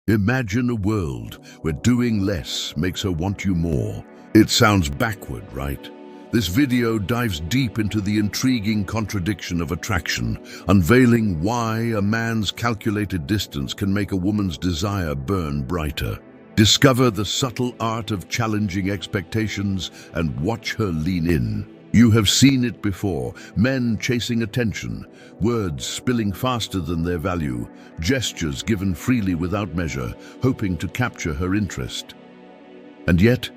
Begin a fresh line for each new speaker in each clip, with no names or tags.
Imagine a world where doing less makes her want you more. It sounds backward, right? This video dives deep into the intriguing contradiction of attraction, unveiling why a man's calculated distance can make a woman's desire burn brighter. Discover the subtle art of challenging expectations and watch her lean in. You have seen it before, men chasing attention, words spilling faster than their value, gestures given freely without measure, hoping to capture her interest. And yet,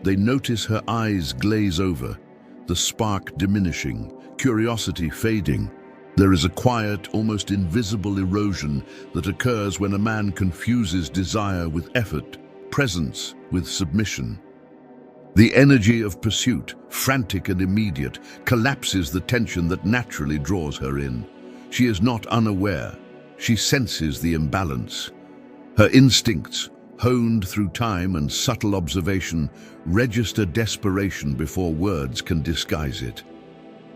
they notice her eyes glaze over, the spark diminishing, curiosity fading. There is a quiet, almost invisible erosion that occurs when a man confuses desire with effort, presence with submission. The energy of pursuit, frantic and immediate, collapses the tension that naturally draws her in. She is not unaware. She senses the imbalance. Her instincts, honed through time and subtle observation, register desperation before words can disguise it.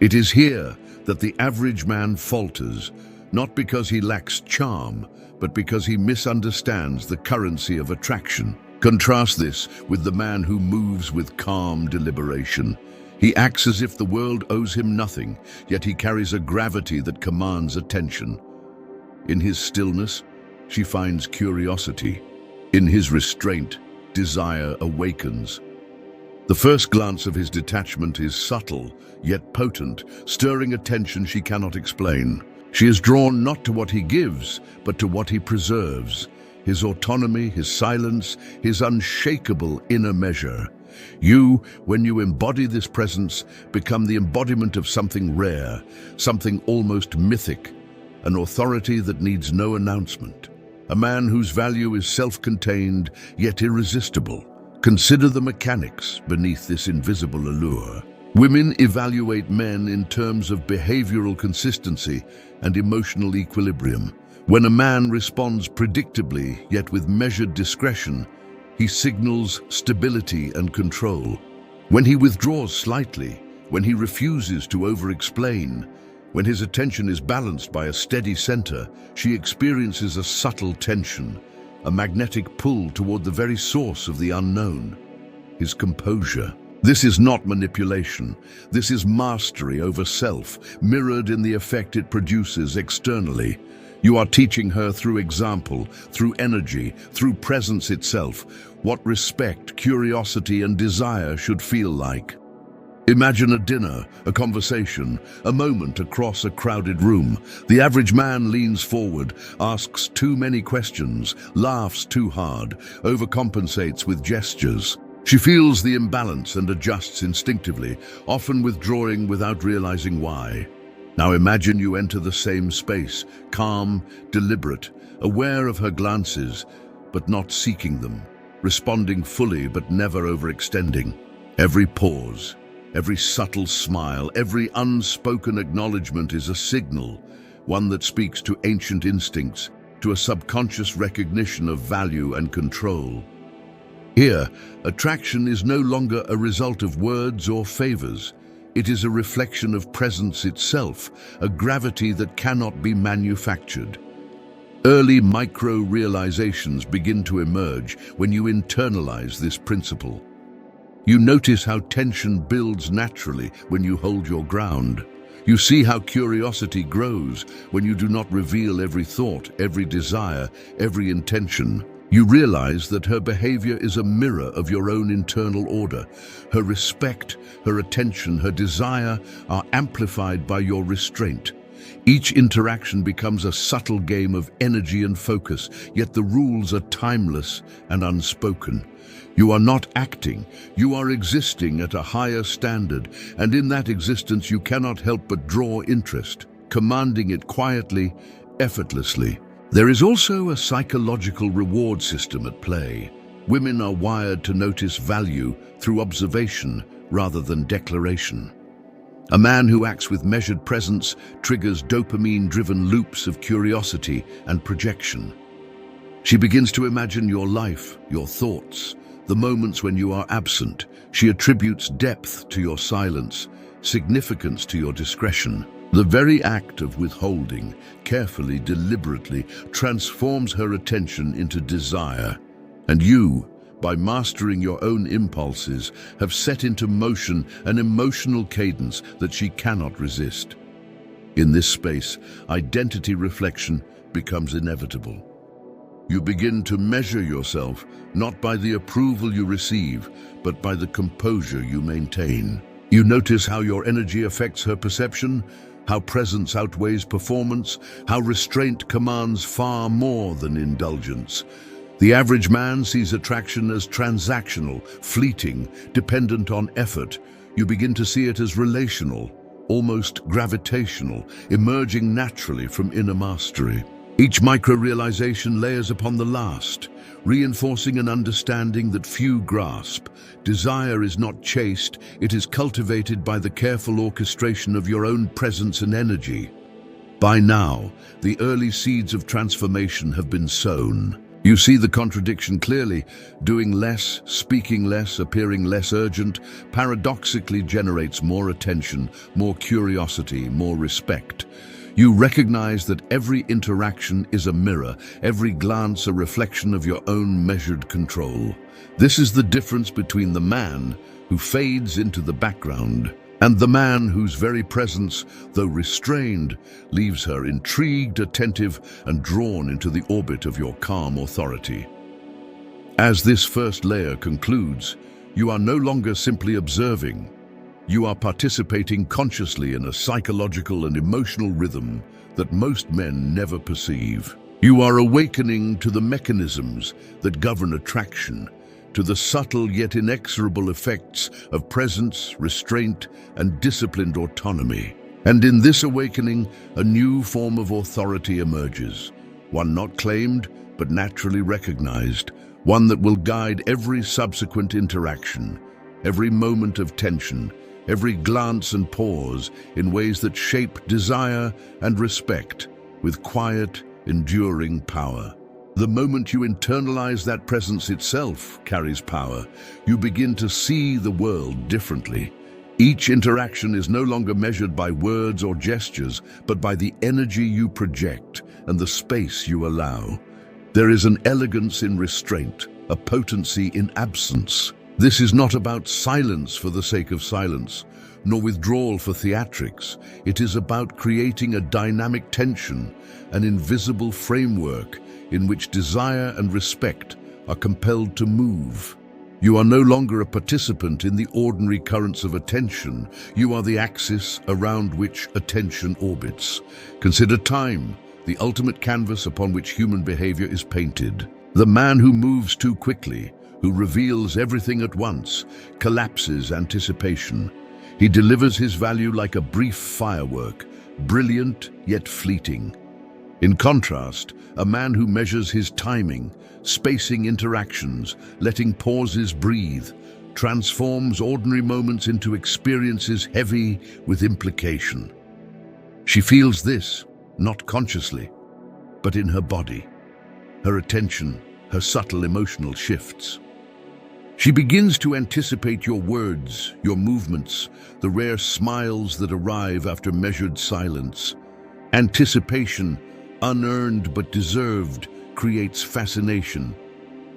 It is here that the average man falters, not because he lacks charm, but because he misunderstands the currency of attraction. Contrast this with the man who moves with calm deliberation. He acts as if the world owes him nothing, yet he carries a gravity that commands attention. In his stillness, she finds curiosity. In his restraint, desire awakens. The first glance of his detachment is subtle, yet potent, stirring a tension she cannot explain. She is drawn not to what he gives, but to what he preserves. His autonomy, his silence, his unshakable inner measure. You, when you embody this presence, become the embodiment of something rare, something almost mythic, an authority that needs no announcement. A man whose value is self-contained, yet irresistible. Consider the mechanics beneath this invisible allure. Women evaluate men in terms of behavioral consistency and emotional equilibrium. When a man responds predictably, yet with measured discretion, he signals stability and control. When he withdraws slightly, when he refuses to over-explain, when his attention is balanced by a steady center, she experiences a subtle tension, a magnetic pull toward the very source of the unknown, his composure. This is not manipulation. This is mastery over self, mirrored in the effect it produces externally. You are teaching her through example, through energy, through presence itself, what respect, curiosity, and desire should feel like. Imagine a dinner, a conversation, a moment across a crowded room. The average man leans forward, asks too many questions, laughs too hard, overcompensates with gestures. She feels the imbalance and adjusts instinctively, often withdrawing without realizing why. Now imagine you enter the same space, calm, deliberate, aware of her glances, but not seeking them, responding fully but never overextending. Every pause, every subtle smile, every unspoken acknowledgement is a signal, one that speaks to ancient instincts, to a subconscious recognition of value and control. Here, attraction is no longer a result of words or favors. It is a reflection of presence itself, a gravity that cannot be manufactured. Early micro-realizations begin to emerge when you internalize this principle. You notice how tension builds naturally when you hold your ground. You see how curiosity grows when you do not reveal every thought, every desire, every intention. You realize that her behavior is a mirror of your own internal order. Her respect, her attention, her desire are amplified by your restraint. Each interaction becomes a subtle game of energy and focus, yet the rules are timeless and unspoken. You are not acting, you are existing at a higher standard, and in that existence you cannot help but draw interest, commanding it quietly, effortlessly. There is also a psychological reward system at play. Women are wired to notice value through observation rather than declaration. A man who acts with measured presence triggers dopamine-driven loops of curiosity and projection. She begins to imagine your life, your thoughts, the moments when you are absent. She attributes depth to your silence, significance to your discretion. The very act of withholding, carefully, deliberately, transforms her attention into desire. And you, by mastering your own impulses, have set into motion an emotional cadence that she cannot resist. In this space, identity reflection becomes inevitable. You begin to measure yourself not by the approval you receive, but by the composure you maintain. You notice how your energy affects her perception, how presence outweighs performance, how restraint commands far more than indulgence. The average man sees attraction as transactional, fleeting, dependent on effort. You begin to see it as relational, almost gravitational, emerging naturally from inner mastery. Each micro-realization layers upon the last, reinforcing an understanding that few grasp. Desire is not chased, it is cultivated by the careful orchestration of your own presence and energy. By now, the early seeds of transformation have been sown. You see the contradiction clearly. Doing less, speaking less, appearing less urgent, paradoxically generates more attention, more curiosity, more respect. You recognize that every interaction is a mirror, every glance a reflection of your own measured control. This is the difference between the man who fades into the background and the man whose very presence, though restrained, leaves her intrigued, attentive, and drawn into the orbit of your calm authority. As this first layer concludes, you are no longer simply observing. You are participating consciously in a psychological and emotional rhythm that most men never perceive. You are awakening to the mechanisms that govern attraction, to the subtle yet inexorable effects of presence, restraint, and disciplined autonomy. And in this awakening, a new form of authority emerges, one not claimed, but naturally recognized, one that will guide every subsequent interaction, every moment of tension, every glance and pause in ways that shape desire and respect with quiet, enduring power. The moment you internalize that presence itself carries power, you begin to see the world differently. Each interaction is no longer measured by words or gestures, but by the energy you project and the space you allow. There is an elegance in restraint, a potency in absence. This is not about silence for the sake of silence, nor withdrawal for theatrics. It is about creating a dynamic tension, an invisible framework in which desire and respect are compelled to move. You are no longer a participant in the ordinary currents of attention. You are the axis around which attention orbits. Consider time, the ultimate canvas upon which human behavior is painted. The man who moves too quickly, who reveals everything at once, collapses anticipation. He delivers his value like a brief firework, brilliant yet fleeting. In contrast, a man who measures his timing, spacing interactions, letting pauses breathe, transforms ordinary moments into experiences heavy with implication. She feels this, not consciously, but in her body, her attention, her subtle emotional shifts. She begins to anticipate your words, your movements, the rare smiles that arrive after measured silence. Anticipation, unearned but deserved, creates fascination.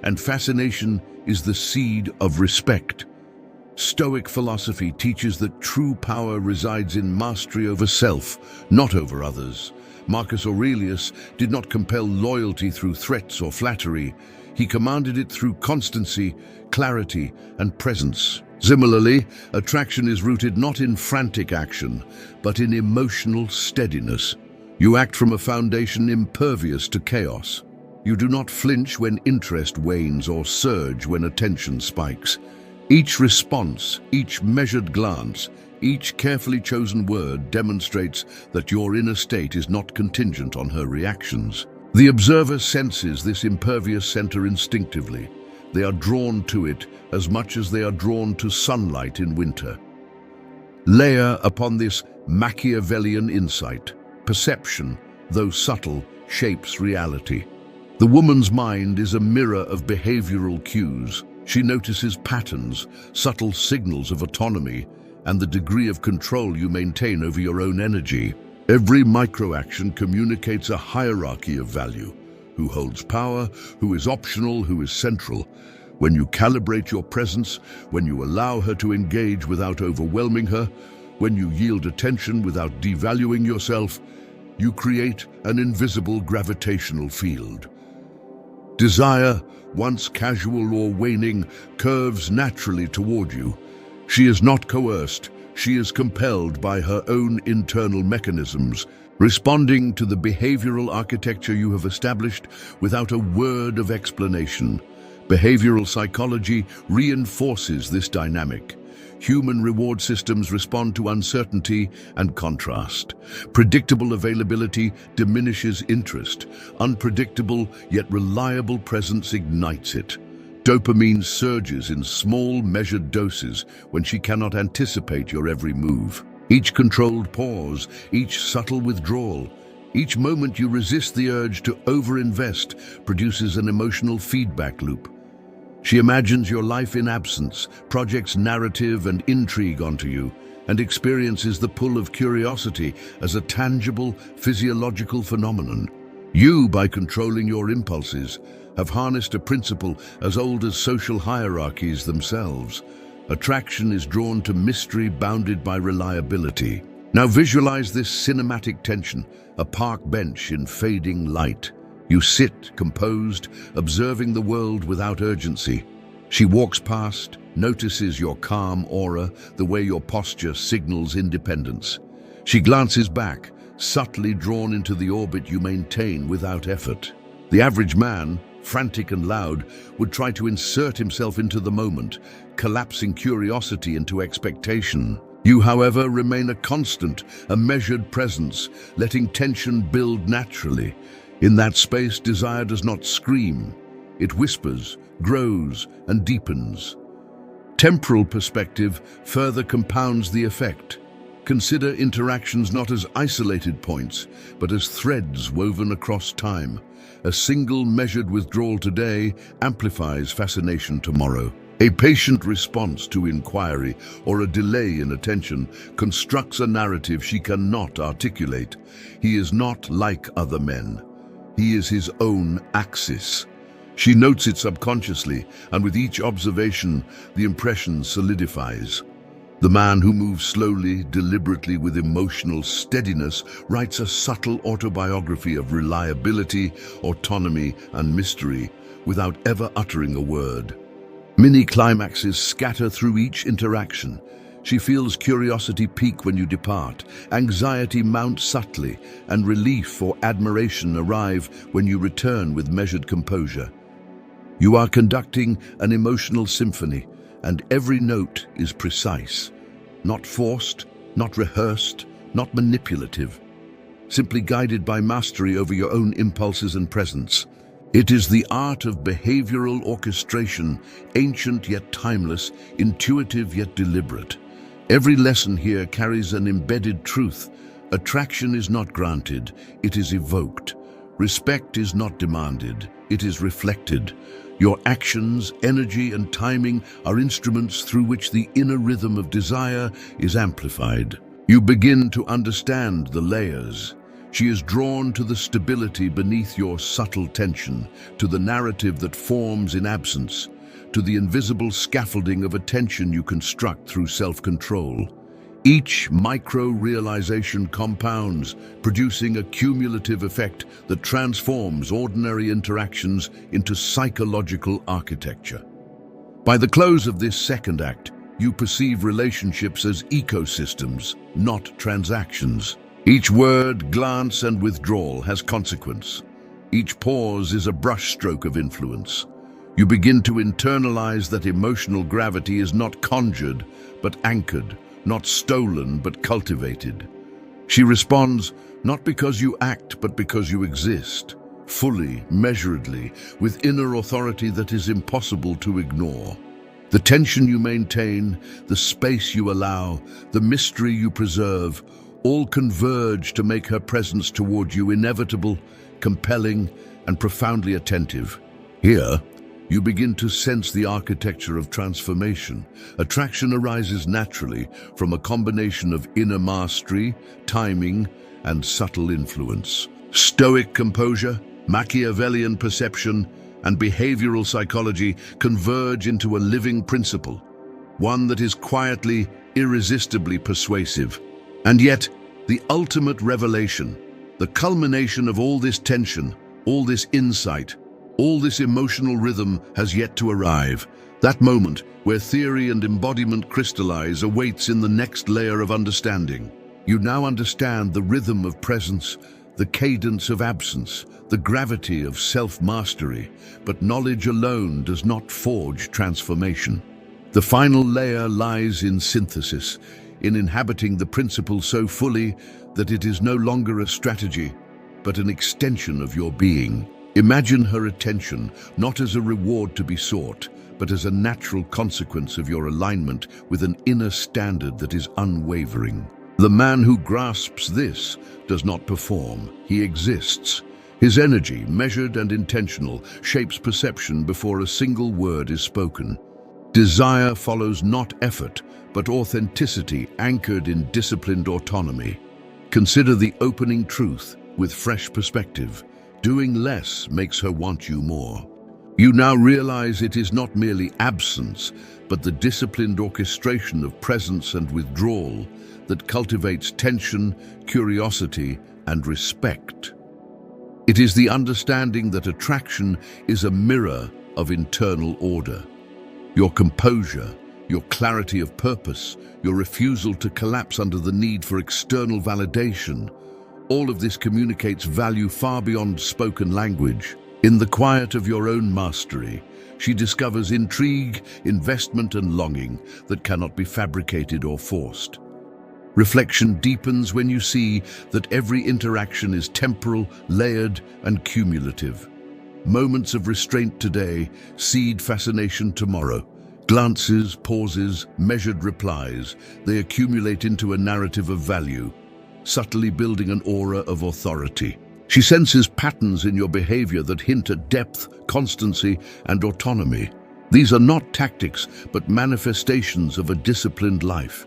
And fascination is the seed of respect. Stoic philosophy teaches that true power resides in mastery over self, not over others. Marcus Aurelius did not compel loyalty through threats or flattery. He commanded it through constancy, clarity, and presence. Similarly, attraction is rooted not in frantic action, but in emotional steadiness. You act from a foundation impervious to chaos. You do not flinch when interest wanes or surge when attention spikes. Each response, each measured glance, each carefully chosen word demonstrates that your inner state is not contingent on her reactions. The observer senses this impervious center instinctively. They are drawn to it as much as they are drawn to sunlight in winter. Layer upon this Machiavellian insight. Perception, though subtle, shapes reality. The woman's mind is a mirror of behavioral cues. She notices patterns, subtle signals of autonomy, and the degree of control you maintain over your own energy. Every microaction communicates a hierarchy of value: who holds power, who is optional, who is central. When you calibrate your presence, when you allow her to engage without overwhelming her, when you yield attention without devaluing yourself, you create an invisible gravitational field. Desire, once casual or waning, curves naturally toward you. She is not coerced, she is compelled by her own internal mechanisms, responding to the behavioral architecture you have established without a word of explanation. Behavioral psychology reinforces this dynamic. Human reward systems respond to uncertainty and contrast. Predictable availability diminishes interest. Unpredictable yet reliable presence ignites it. Dopamine surges in small, measured doses when she cannot anticipate your every move. Each controlled pause, each subtle withdrawal, each moment you resist the urge to overinvest produces an emotional feedback loop. She imagines your life in absence, projects narrative and intrigue onto you, and experiences the pull of curiosity as a tangible, physiological phenomenon. You, by controlling your impulses, have harnessed a principle as old as social hierarchies themselves. Attraction is drawn to mystery bounded by reliability. Now visualize this cinematic tension, a park bench in fading light. You sit, composed, observing the world without urgency. She walks past, notices your calm aura, the way your posture signals independence. She glances back, subtly drawn into the orbit you maintain without effort. The average man, frantic and loud, would try to insert himself into the moment, collapsing curiosity into expectation. You, however, remain a constant, a measured presence, letting tension build naturally. In that space, desire does not scream. It whispers, grows, and deepens. Temporal perspective further compounds the effect. Consider interactions not as isolated points, but as threads woven across time. A single measured withdrawal today amplifies fascination tomorrow. A patient response to inquiry or a delay in attention constructs a narrative she cannot articulate. He is not like other men. He is his own axis. She notes it subconsciously, and with each observation, the impression solidifies. The man who moves slowly, deliberately, with emotional steadiness, writes a subtle autobiography of reliability, autonomy, and mystery, without ever uttering a word. Mini-climaxes scatter through each interaction. She feels curiosity peak when you depart, anxiety mount subtly, and relief or admiration arrive when you return with measured composure. You are conducting an emotional symphony, and every note is precise, not forced, not rehearsed, not manipulative, simply guided by mastery over your own impulses and presence. It is the art of behavioral orchestration, ancient yet timeless, intuitive yet deliberate. Every lesson here carries an embedded truth. Attraction is not granted, it is evoked. Respect is not demanded, it is reflected. Your actions, energy, and timing are instruments through which the inner rhythm of desire is amplified. You begin to understand the layers. She is drawn to the stability beneath your subtle tension, to the narrative that forms in absence, to the invisible scaffolding of attention you construct through self-control. Each micro-realization compounds, producing a cumulative effect that transforms ordinary interactions into psychological architecture. By the close of this second act, you perceive relationships as ecosystems, not transactions. Each word, glance, and withdrawal has consequence. Each pause is a brushstroke of influence. You begin to internalize that emotional gravity is not conjured, but anchored, not stolen, but cultivated. She responds not because you act, but because you exist, fully, measuredly, with inner authority that is impossible to ignore. The tension you maintain, the space you allow, the mystery you preserve, all converge to make her presence toward you inevitable, compelling, and profoundly attentive. Here, You begin to sense the architecture of transformation. Attraction arises naturally from a combination of inner mastery, timing, and subtle influence. Stoic composure, Machiavellian perception, and behavioral psychology converge into a living principle, one that is quietly, irresistibly persuasive. And yet, the ultimate revelation, the culmination of all this tension, all this insight, all this emotional rhythm has yet to arrive. That moment where theory and embodiment crystallize awaits in the next layer of understanding. You now understand the rhythm of presence, the cadence of absence, the gravity of self-mastery, but knowledge alone does not forge transformation. The final layer lies in synthesis, in inhabiting the principle so fully that it is no longer a strategy, but an extension of your being. Imagine her attention not as a reward to be sought, but as a natural consequence of your alignment with an inner standard that is unwavering. The man who grasps this does not perform, he exists. His energy, measured and intentional, shapes perception before a single word is spoken. Desire follows not effort, but authenticity anchored in disciplined autonomy. Consider the opening truth with fresh perspective. Doing less makes her want you more. You now realize it is not merely absence, but the disciplined orchestration of presence and withdrawal that cultivates tension, curiosity, and respect. It is the understanding that attraction is a mirror of internal order. Your composure, your clarity of purpose, your refusal to collapse under the need for external validation, all of this communicates value far beyond spoken language. In the quiet of your own mastery, she discovers intrigue, investment, and longing that cannot be fabricated or forced. Reflection deepens when you see that every interaction is temporal, layered, and cumulative. Moments of restraint today seed fascination tomorrow. Glances, pauses, measured replies, they accumulate into a narrative of value, subtly building an aura of authority. She senses patterns in your behavior that hint at depth, constancy, and autonomy. These are not tactics, but manifestations of a disciplined life.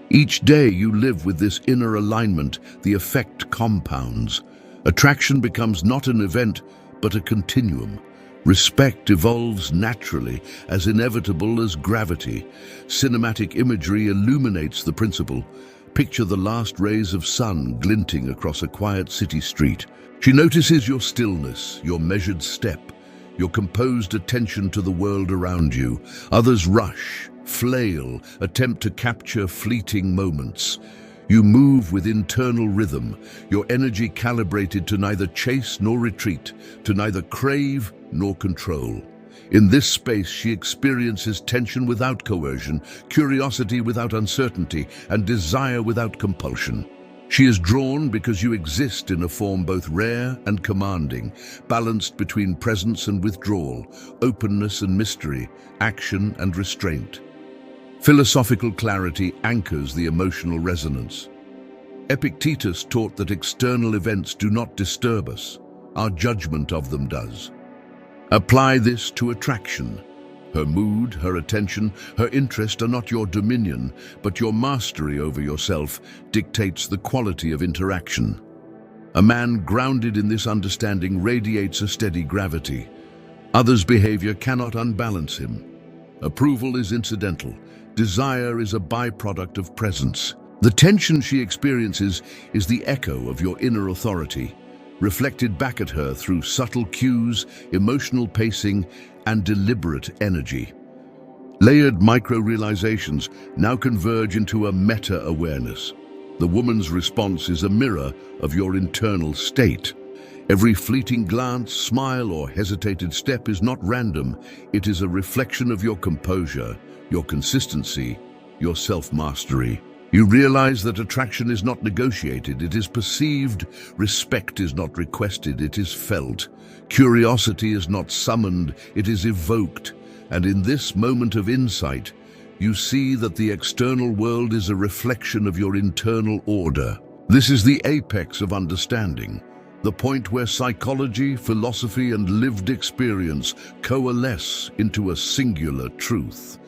Each day you live with this inner alignment, the effect compounds. Attraction becomes not an event, but a continuum. Respect evolves naturally, as inevitable as gravity. Cinematic imagery illuminates the principle. Picture the last rays of sun glinting across a quiet city street. She notices your stillness, your measured step, your composed attention to the world around you. Others rush, flail, attempt to capture fleeting moments. You move with internal rhythm, your energy calibrated to neither chase nor retreat, to neither crave nor control. In this space, she experiences tension without coercion, curiosity without uncertainty, and desire without compulsion. She is drawn because you exist in a form both rare and commanding, balanced between presence and withdrawal, openness and mystery, action and restraint. Philosophical clarity anchors the emotional resonance. Epictetus taught that external events do not disturb us, our judgment of them does. Apply this to attraction. Her mood, her attention, her interest are not your dominion, but your mastery over yourself dictates the quality of interaction. A man grounded in this understanding radiates a steady gravity. Others' behavior cannot unbalance him. Approval is incidental. Desire is a byproduct of presence. The tension she experiences is the echo of your inner authority, reflected back at her through subtle cues, emotional pacing, and deliberate energy. Layered micro-realizations now converge into a meta-awareness. The woman's response is a mirror of your internal state. Every fleeting glance, smile, or hesitated step is not random. It is a reflection of your composure, your consistency, your self-mastery. You realize that attraction is not negotiated, it is perceived. Respect is not requested, it is felt. Curiosity is not summoned, it is evoked. And in this moment of insight, you see that the external world is a reflection of your internal order. This is the apex of understanding, the point where psychology, philosophy, and lived experience coalesce into a singular truth.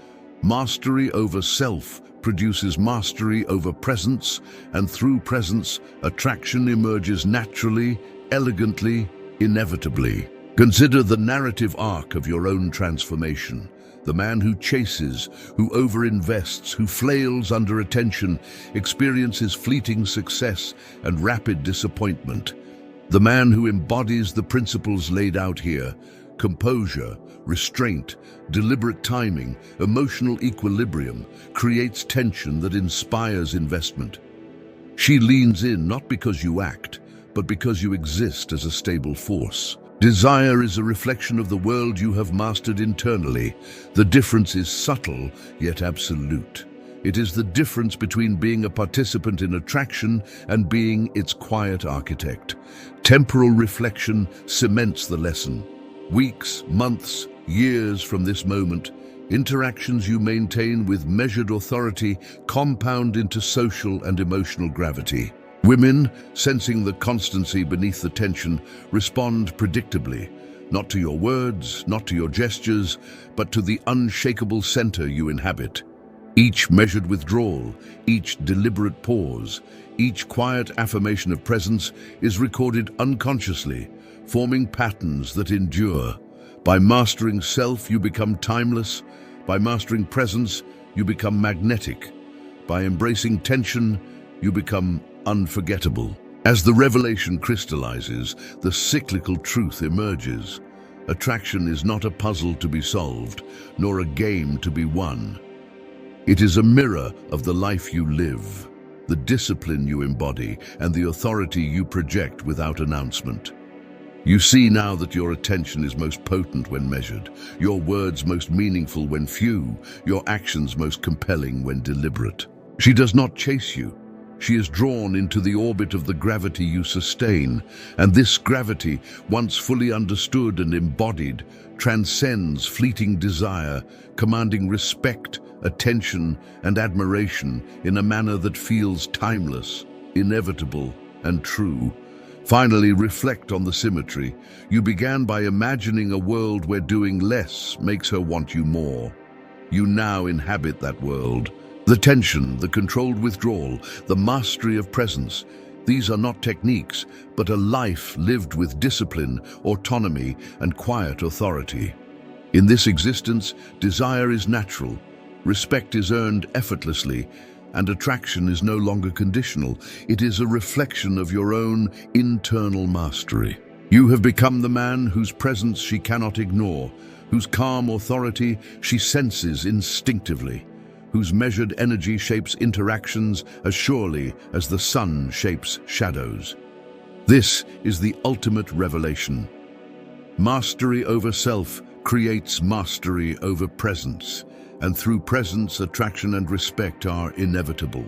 Mastery over self produces mastery over presence, and through presence, attraction emerges naturally, elegantly, inevitably. Consider the narrative arc of your own transformation. The man who chases, who overinvests, who flails under attention, experiences fleeting success and rapid disappointment. The man who embodies the principles laid out here, composure, restraint, deliberate timing, emotional equilibrium, creates tension that inspires investment. She leans in not because you act, but because you exist as a stable force. Desire is a reflection of the world you have mastered internally. The difference is subtle, yet absolute. It is the difference between being a participant in attraction and being its quiet architect. Temporal reflection cements the lesson. Weeks, months, years from this moment, interactions you maintain with measured authority compound into social and emotional gravity. Women, sensing the constancy beneath the tension, respond predictably, not to your words, not to your gestures, but to the unshakable center you inhabit. Each measured withdrawal, each deliberate pause, each quiet affirmation of presence is recorded unconsciously, forming patterns that endure. By mastering self, you become timeless. By mastering presence, you become magnetic. By embracing tension, you become unforgettable. As the revelation crystallizes, the cyclical truth emerges. Attraction is not a puzzle to be solved, nor a game to be won. It is a mirror of the life you live, the discipline you embody, and the authority you project without announcement. You see now that your attention is most potent when measured, your words most meaningful when few, your actions most compelling when deliberate. She does not chase you. She is drawn into the orbit of the gravity you sustain, and this gravity, once fully understood and embodied, transcends fleeting desire, commanding respect, attention, and admiration in a manner that feels timeless, inevitable, and true. Finally, reflect on the symmetry. You began by imagining a world where doing less makes her want you more. You now inhabit that world. The tension, the controlled withdrawal, the mastery of presence, these are not techniques, but a life lived with discipline, autonomy, and quiet authority. In this existence, desire is natural, respect is earned effortlessly, and attraction is no longer conditional. It is a reflection of your own internal mastery. You have become the man whose presence she cannot ignore, whose calm authority she senses instinctively, whose measured energy shapes interactions as surely as the sun shapes shadows. This is the ultimate revelation. Mastery over self creates mastery over presence, and through presence, attraction and respect are inevitable.